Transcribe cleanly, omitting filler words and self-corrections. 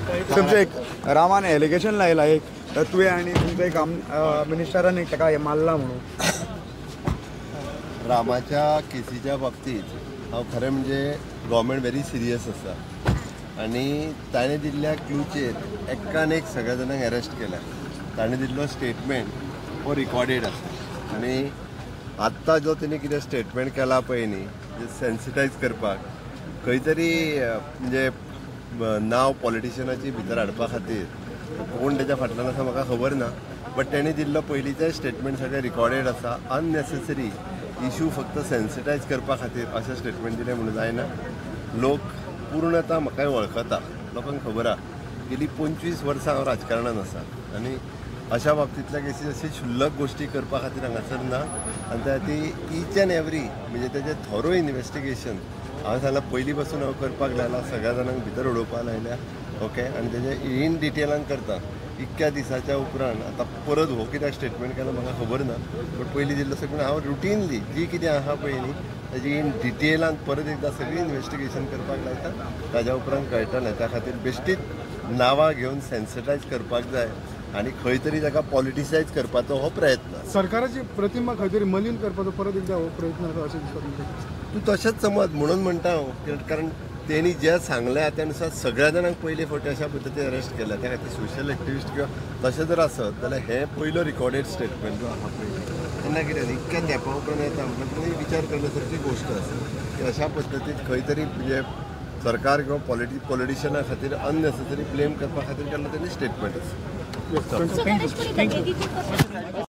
तुमचं एक रामाने एलिगेशन लायला एक तुवें आनी तुमचो एक मिनिस्टरान एक ताका मारला म्हणून रामाच्या केसीच्या बाबतीत हांव खरें म्हणजे गव्हर्मेंट व्हेरी सिरियस आसा आनी ताणें दिल्ल्या क्लूचेर एकान एक सगळ्या जाणांक अरेस्ट केल्या. ताणें दिल्लो स्टेटमेंट हो रिकॉर्डेड आसा आनी आत्तां जो तेणी कितें स्टेटमेंट केला पळय न्ही सेन्सिटायज करपाक खंय तरी म्हणजे नांव पॉलिटिशियनाची भितर हाडपा खातीर कोण तेच्या फाटल्यान आसा म्हाका खबर ना. बट तेणी दिल्लो पयलींचे स्टेटमेंट सगळे रिकॉर्डेड आसा. अननेसेसरी इशू फक्त सेन्सिटायज करपा खातीर अशें स्टेटमेंट दिलें म्हणून जायना. लोक पूर्णता म्हाकाय वळखता, लोकांक खबर आहा गेली 25 वर्सां हांव राजकारणान आसा आनी अशा बाबतींतल्या केसी अशी क्षुल्लक गोश्टी करपा खातीर हांगासर ना. आनी त्या ती ईच एंड एवरी म्हणजे तेजें थोरो इन्वेस्टिगेशन हांवें सांगलां पयलीं पासून हांव करपाक लायला, सगळ्या जाणांक भितर उडोवपा लायल्या. ओके आनी तेजें इन डिटेलान करता. इतक्या दिसाच्या उपरांत आतां परत हो कित्याक स्टेटमेंट केलो म्हाका खबर ना. बट पयलीं दिल्लो सगळें हांव रुटीनली जी कितें आहा पळय न्ही तेजी इन डिटेलान परत एकदां सगळी इन्वेस्टिगेशन करपाक लायता. ताज्या उपरांत कळटलें. त्या खातीर बेश्टीच नांवां घेवन सेन्सिटायज करपाक जाय आनी खंय तरी ताका पॉलिटिसायज करपाचो हो प्रयत्न. सरकाराची प्रतिमा खंय तरी मलीन करपाचो परत एकदा हो प्रयत्न आसा अशें दिसता. तूं तशेंच समज म्हणून म्हणटा हांव कारण तेणी जें सांगलें त्या नुसार सगळ्या जाणांक पयले फावटी अशा पद्दतीन अरेस्ट केल्या. त्या खातीर सोशल एक्टिविस्ट किंवा तशें जर आसत जाल्यार हे पयलो रिकॉर्डेड स्टेटमेंट जो आहा पळय तेन्ना कितें इतक्या तेंपा उपरांत येता म्हटल्यार तुमी विचार करण्यासारकी गोश्ट आसा की अशा पद्दतीन खंय तरी म्हणजे सरकार किंवा पॉलिटिशियना खातीर अननेसेसरी ब्लेम करपा खातीर केल्लो तेणी स्टेटमेंट आसा.